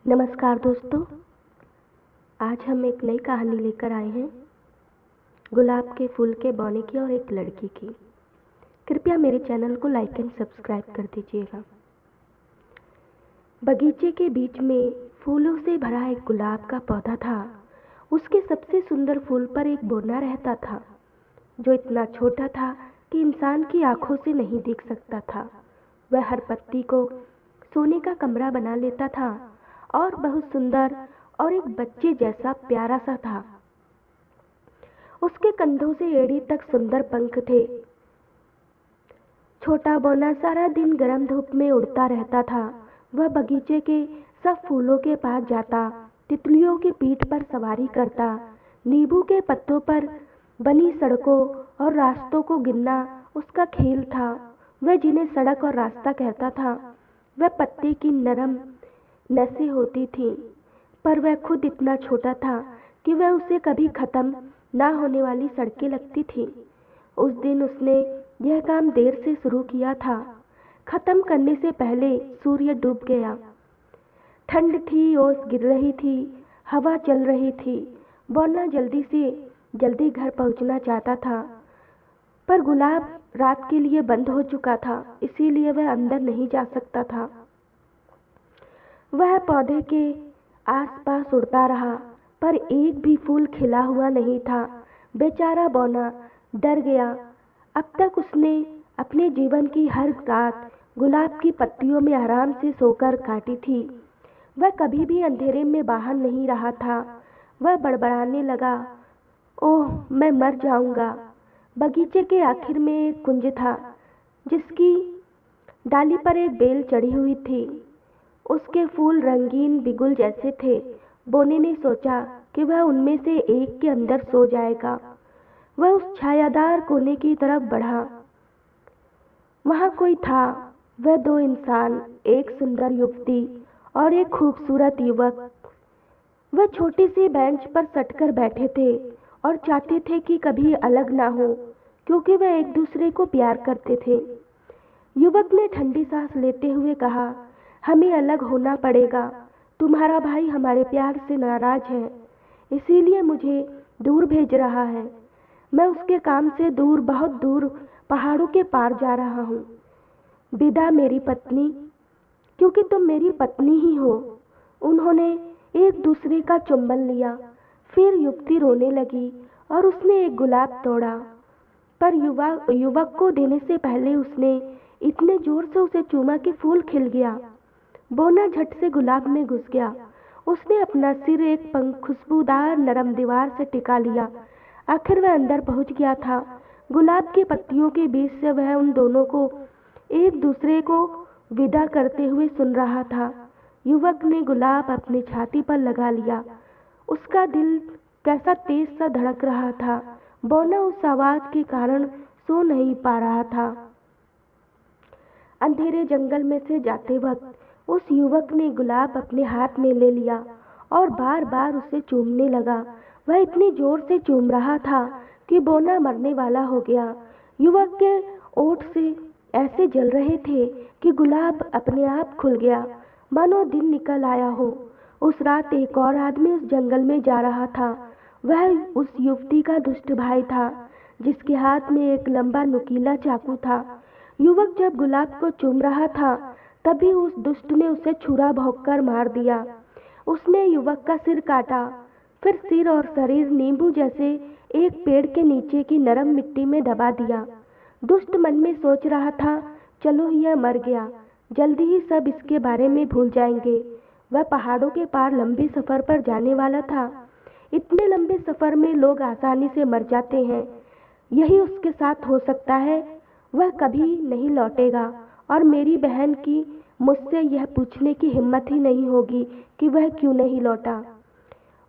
नमस्कार दोस्तों। आज हम एक नई कहानी लेकर आए हैं, गुलाब के फूल के बौने की और एक लड़की की। कृपया मेरे चैनल को लाइक एंड सब्सक्राइब कर दीजिएगा। बगीचे के बीच में फूलों से भरा एक गुलाब का पौधा था। उसके सबसे सुंदर फूल पर एक बौना रहता था, जो इतना छोटा था कि इंसान की आंखों से नहीं दिख सकता था। वह हर पत्ती को सोने का कमरा बना लेता था और बहुत सुंदर और एक बच्चे जैसा प्यारा सा था। उसके कंधों से एड़ी तक सुंदर पंख थे। छोटा बौना सारा दिन गर्म धूप में उड़ता रहता था। वह बगीचे के सब फूलों के पास जाता, तितलियों की पीठ पर सवारी करता, नींबू के पत्तों पर बनी सड़कों और रास्तों को गिनना उसका खेल था। वह जिन्हें सड़क और रास्ता कहता था, वह पत्ते की नरम नसें होती थीं, पर वह खुद इतना छोटा था कि वह उसे कभी खत्म ना होने वाली सड़कें लगती थीं। उस दिन उसने यह काम देर से शुरू किया था। खत्म करने से पहले सूर्य डूब गया। ठंड थी, ओस गिर रही थी, हवा चल रही थी। बौना जल्दी से जल्दी घर पहुंचना चाहता था, पर गुलाब रात के लिए बंद हो चुका था, इसीलिए वह अंदर नहीं जा सकता था। वह पौधे के आसपास उड़ता रहा, पर एक भी फूल खिला हुआ नहीं था। बेचारा बौना डर गया। अब तक उसने अपने जीवन की हर रात गुलाब की पत्तियों में आराम से सोकर काटी थी। वह कभी भी अंधेरे में बाहर नहीं रहा था। वह बड़बड़ाने लगा, ओह, मैं मर जाऊंगा। बगीचे के आखिर में एक कुंज था, जिसकी डाली पर एक बेल चढ़ी हुई थी। उसके फूल रंगीन बिगुल जैसे थे। बोने ने सोचा कि वह उनमें से एक के अंदर सो जाएगा। वह उस छायादार कोने की तरफ बढ़ा। वहां कोई था। वह दो इंसान, एक सुंदर युवती और एक खूबसूरत युवक। वह छोटी सी बेंच पर सटकर बैठे थे और चाहते थे कि कभी अलग ना हो, क्योंकि वह एक दूसरे को प्यार करते थे। युवक ने ठंडी सांस लेते हुए कहा, हमें अलग होना पड़ेगा। तुम्हारा भाई हमारे प्यार से नाराज है, इसीलिए मुझे दूर भेज रहा है। मैं उसके काम से दूर, बहुत दूर, पहाड़ों के पार जा रहा हूँ। विदा मेरी पत्नी, क्योंकि तुम मेरी पत्नी ही हो। उन्होंने एक दूसरे का चुंबन लिया। फिर युवती रोने लगी और उसने एक गुलाब तोड़ा, पर युवक को देने से पहले उसने इतने जोर से उसे चूमा कि फूल खिल गया। बोना झट से गुलाब में घुस गया। उसने अपना सिर एक खुशबूदार नरम दीवार से टिका लिया। आखिर वह अंदर पहुंच गया था। गुलाब की पत्तियों के बीच से वह उन दोनों को एक दूसरे को विदा करते हुए सुन रहा था। युवक ने गुलाब अपनी छाती पर लगा लिया। उसका दिल कैसा तेज सा धड़क रहा था। बोना उस आवाज के कारण सो नहीं पा रहा था। अंधेरे जंगल में से जाते वक्त उस युवक ने गुलाब अपने हाथ में ले लिया और बार बार उसे चूमने लगा। वह इतनी जोर से चूम रहा था कि बोना मरने वाला हो गया। युवक के ओठ से ऐसे जल रहे थे कि गुलाब अपने आप खुल गया, मानो दिन निकल आया हो। उस रात एक और आदमी उस जंगल में जा रहा था। वह उस युवती का दुष्ट भाई था, जिसके हाथ में एक लंबा नुकीला चाकू था। युवक जब गुलाब को चूम रहा था, तभी उस दुष्ट ने उसे छुरा भोंककर मार दिया। उसने युवक का सिर काटा, फिर सिर और शरीर नींबू जैसे एक पेड़ के नीचे की नरम मिट्टी में दबा दिया। दुष्ट मन में सोच रहा था, चलो यह मर गया, जल्दी ही सब इसके बारे में भूल जाएंगे। वह पहाड़ों के पार लंबे सफर पर जाने वाला था। इतने लंबे सफर में लोग आसानी से मर जाते हैं। यही उसके साथ हो सकता है। वह कभी नहीं लौटेगा और मेरी बहन की मुझसे यह पूछने की हिम्मत ही नहीं होगी कि वह क्यों नहीं लौटा।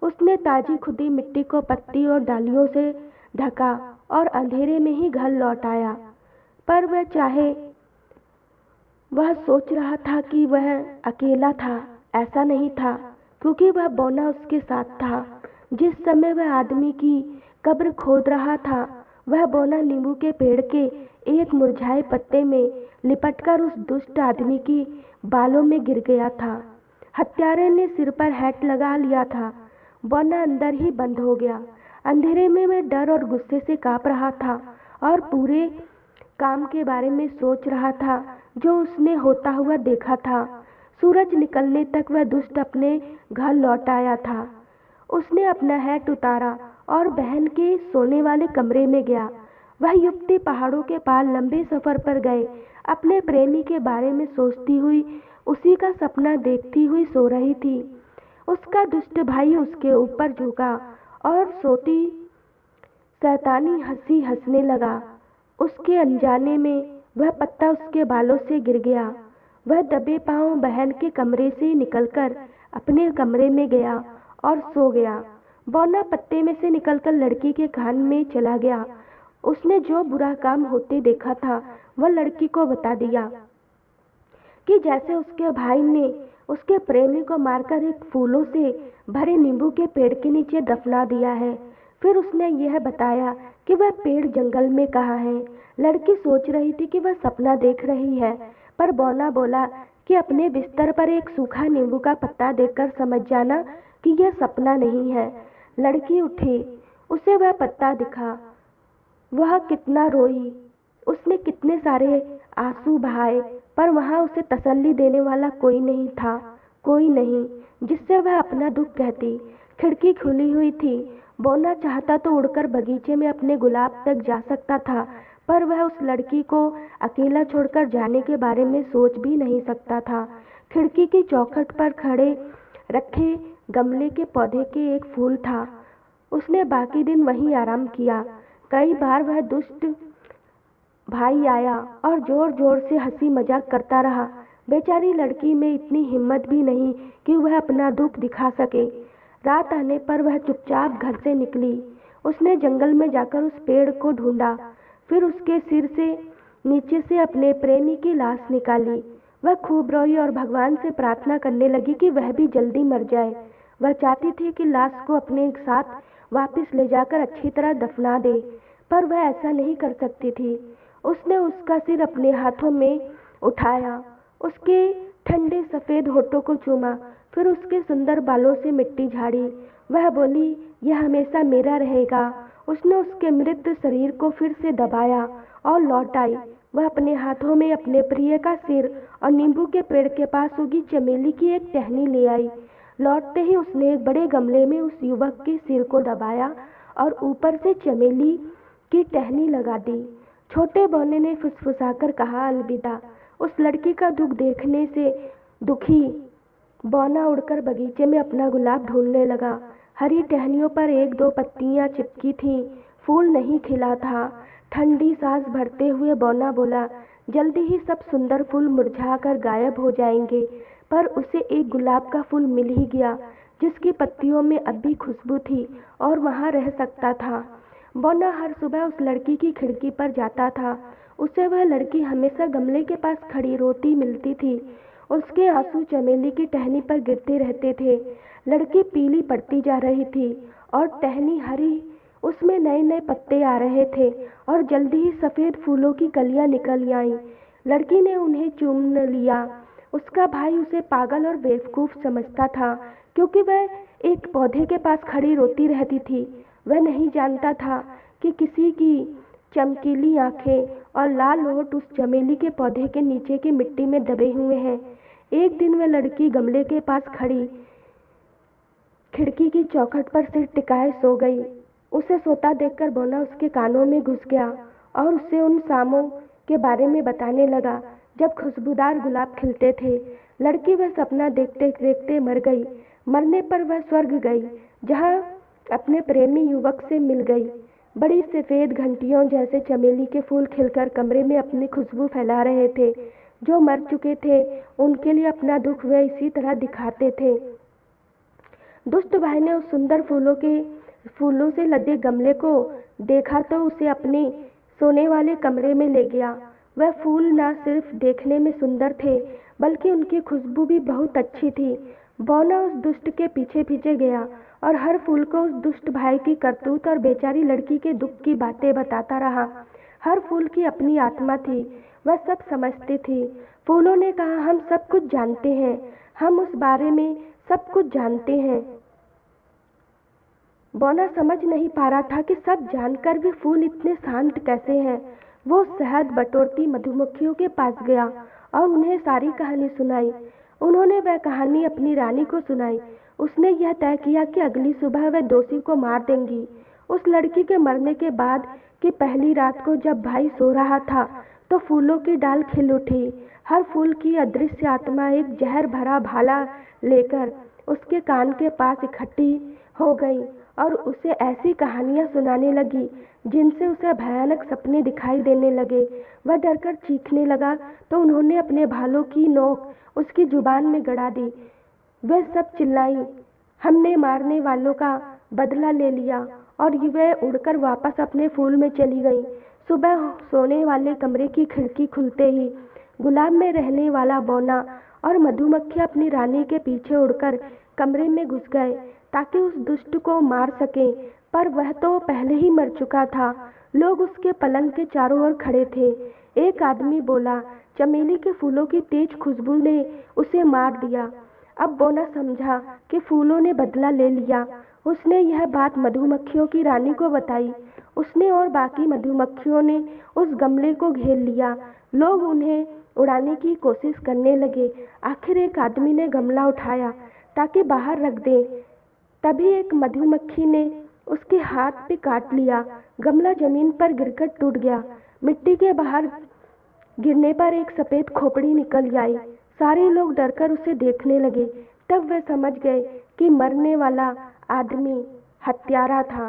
उसने ताजी खुदी मिट्टी को पत्ती और डालियों से ढका और अंधेरे में ही घर लौट आया। पर वह सोच रहा था कि वह अकेला था। ऐसा नहीं था, क्योंकि वह बौना उसके साथ था। जिस समय वह आदमी की कब्र खोद रहा था, वह बौना नींबू के पेड़ के एक मुरझाए पत्ते में लिपटकर उस दुष्ट आदमी की बालों में गिर गया था। हत्यारे ने सिर पर हैट लगा लिया था। बौना अंदर ही बंद हो गया। अंधेरे में वह डर और गुस्से से कांप रहा था और पूरे काम के बारे में सोच रहा था जो उसने होता हुआ देखा था। सूरज निकलने तक वह दुष्ट अपने घर लौट आया था। उसने अपना हैट उतारा और बहन के सोने वाले कमरे में गया। वह युवती पहाड़ों के पार लंबे सफर पर गए अपने प्रेमी के बारे में सोचती हुई उसी का सपना देखती हुई सो रही थी। उसका दुष्ट भाई उसके ऊपर झुका और सोती शैतानी हंसी हंसने लगा। उसके अनजाने में वह पत्ता उसके बालों से गिर गया। वह दबे पांव बहन के कमरे से निकलकर अपने कमरे में गया और सो गया। बौना पत्ते में से निकलकर लड़की के कान में चला गया। उसने जो बुरा काम होते देखा था वह लड़की को बता दिया कि जैसे उसके भाई ने उसके प्रेमी को मारकर एक फूलों से भरे नींबू के पेड़ के नीचे दफना दिया है। फिर उसने यह बताया कि वह पेड़ जंगल में कहाँ है। लड़की सोच रही थी कि वह सपना देख रही है, पर बौना बोला कि अपने बिस्तर पर एक सूखा नींबू का पत्ता देखकर समझ जाना कि यह सपना नहीं है। लड़की उठी, उसे वह पत्ता दिखा। वह कितना रोई, उसने कितने सारे आंसू बहाए, पर वहां उसे तसल्ली देने वाला कोई नहीं था, कोई नहीं जिससे वह अपना दुख कहती। खिड़की खुली हुई थी। बौना चाहता तो उड़कर बगीचे में अपने गुलाब तक जा सकता था, पर वह उस लड़की को अकेला छोड़कर जाने के बारे में सोच भी नहीं सकता था। खिड़की की चौखट पर खड़े रखे गमले के पौधे के एक फूल था। उसने बाकी दिन वहीं आराम किया। कई बार वह दुष्ट भाई आया और जोर जोर से हंसी मजाक करता रहा। बेचारी लड़की में इतनी हिम्मत भी नहीं कि वह अपना दुख दिखा सके। रात आने पर वह चुपचाप घर से निकली। उसने जंगल में जाकर उस पेड़ को ढूंढा, फिर उसके सिर से नीचे से अपने प्रेमी की लाश निकाली। वह खूब रोई और भगवान से प्रार्थना करने लगी कि वह भी जल्दी मर जाए। वह चाहती थी कि लाश को अपने साथ वापस ले जाकर अच्छी तरह दफना दे, पर वह ऐसा नहीं कर सकती थी। उसने उसका सिर अपने हाथों में उठाया, उसके ठंडे सफेद होठों को चूमा, फिर उसके सुंदर बालों से मिट्टी झाड़ी। वह बोली, यह हमेशा मेरा रहेगा। उसने उसके मृत शरीर को फिर से दबाया और लौट आई। वह अपने हाथों में अपने प्रिय का सिर और नींबू के पेड़ के पास उगी चमेली की एक टहनी ले आई। लौटते ही उसने एक बड़े गमले में उस युवक के सिर को दबाया और ऊपर से चमेली की टहनी लगा दी। छोटे बौने ने फुसफुसाकर कहा, अलविदा। उस लड़की का दुख देखने से दुखी बौना उड़कर बगीचे में अपना गुलाब ढूंढने लगा। हरी टहनियों पर एक दो पत्तियां चिपकी थीं, फूल नहीं खिला था। ठंडी सांस भरते हुए बौना बोला, जल्दी ही सब सुंदर फूल मुरझाकर गायब हो जाएंगे। पर उसे एक गुलाब का फूल मिल ही गया जिसकी पत्तियों में अब भी खुशबू थी और वहां रह सकता था। बौना हर सुबह उस लड़की की खिड़की पर जाता था। उसे वह लड़की हमेशा गमले के पास खड़ी रोती मिलती थी। उसके आंसू चमेली की टहनी पर गिरते रहते थे। लड़की पीली पड़ती जा रही थी और टहनी हरी, उसमें नए नए पत्ते आ रहे थे और जल्दी ही सफेद फूलों की कलियां निकल आईं। लड़की ने उन्हें चूम लिया। उसका भाई उसे पागल और बेवकूफ समझता था क्योंकि वह एक पौधे के पास खड़ी रोती रहती थी। वह नहीं जानता था कि किसी की चमकीली आंखें और लाल होठ उस चमेली के पौधे के नीचे की मिट्टी में दबे हुए हैं। एक दिन वह लड़की गमले के पास खड़ी खिड़की की चौखट पर सिर टिकाए सो गई। उसे सोता देखकर बौना उसके कानों में घुस गया और उसे उन शामों के बारे में बताने लगा जब खुशबूदार गुलाब खिलते थे। लड़की वह सपना देखते देखते मर गई। मरने पर वह स्वर्ग गई जहाँ अपने प्रेमी युवक से मिल गई। बड़ी सफेद घंटियों जैसे चमेली के फूल खिलकर कमरे में अपनी खुशबू फैला रहे थे। जो मर चुके थे उनके लिए अपना दुख वे इसी तरह दिखाते थे। दुष्ट भाई ने उस सुंदर फूलों से लदे गमले को देखा तो उसे अपने सोने वाले कमरे में ले गया। वह फूल न सिर्फ देखने में सुंदर थे बल्कि उनकी खुशबू भी बहुत अच्छी थी। बौना उस दुष्ट के पीछे पीछे गया और हर फूल को उस दुष्ट भाई की करतूत और बेचारी लड़की के दुख की बातें बताता रहा। हर फूल की अपनी आत्मा थी, वह सब समझती थी। फूलों ने कहा, हम सब कुछ जानते हैं, हम उस बारे में सब कुछ जानते हैं। बोना समझ नहीं पा रहा था कि सब जानकर भी फूल इतने शांत कैसे हैं। वो शहद बटोरती मधुमक्खियों के पास गया और उन्हें सारी कहानी सुनाई। उन्होंने वह कहानी अपनी रानी को सुनाई। उसने यह तय किया कि अगली सुबह वह दोषी को मार देंगी। उस लड़की के मरने के बाद की पहली रात को जब भाई सो रहा था तो फूलों की डाल खिल उठी। हर फूल की अदृश्य आत्मा एक जहर भरा भाला लेकर उसके कान के पास इकट्ठी हो गई और उसे ऐसी कहानियां सुनाने लगी जिनसे उसे भयानक सपने दिखाई देने लगे। वह डरकर चीखने लगा तो उन्होंने अपने भालों की नोक उसकी जुबान में गड़ा दी। वे सब चिल्लाई, हमने मारने वालों का बदला ले लिया, और वह उड़कर वापस अपने फूल में चली गई। सुबह सोने वाले कमरे की खिड़की खुलते ही गुलाब में रहने वाला बौना और मधुमक्खी अपनी रानी के पीछे उड़कर कमरे में घुस गए ताकि उस दुष्ट को मार सकें, पर वह तो पहले ही मर चुका था। लोग उसके पलंग के चारों ओर खड़े थे। एक आदमी बोला, चमेली के फूलों की तेज खुशबू ने उसे मार दिया। अब बोना समझा कि फूलों ने बदला ले लिया। उसने यह बात मधुमक्खियों की रानी को बताई। उसने और बाकी मधुमक्खियों ने उस गमले को घेर लिया। लोग उन्हें उड़ाने की कोशिश करने लगे। आखिर एक आदमी ने गमला उठाया ताकि बाहर रख दे। तभी एक मधुमक्खी ने उसके हाथ पे काट लिया। गमला जमीन पर गिरकर टूट गया। मिट्टी के बाहर गिरने पर एक सफेद खोपड़ी निकल आई। सारे लोग डरकर उसे देखने लगे। तब वे समझ गए कि मरने वाला आदमी हत्यारा था।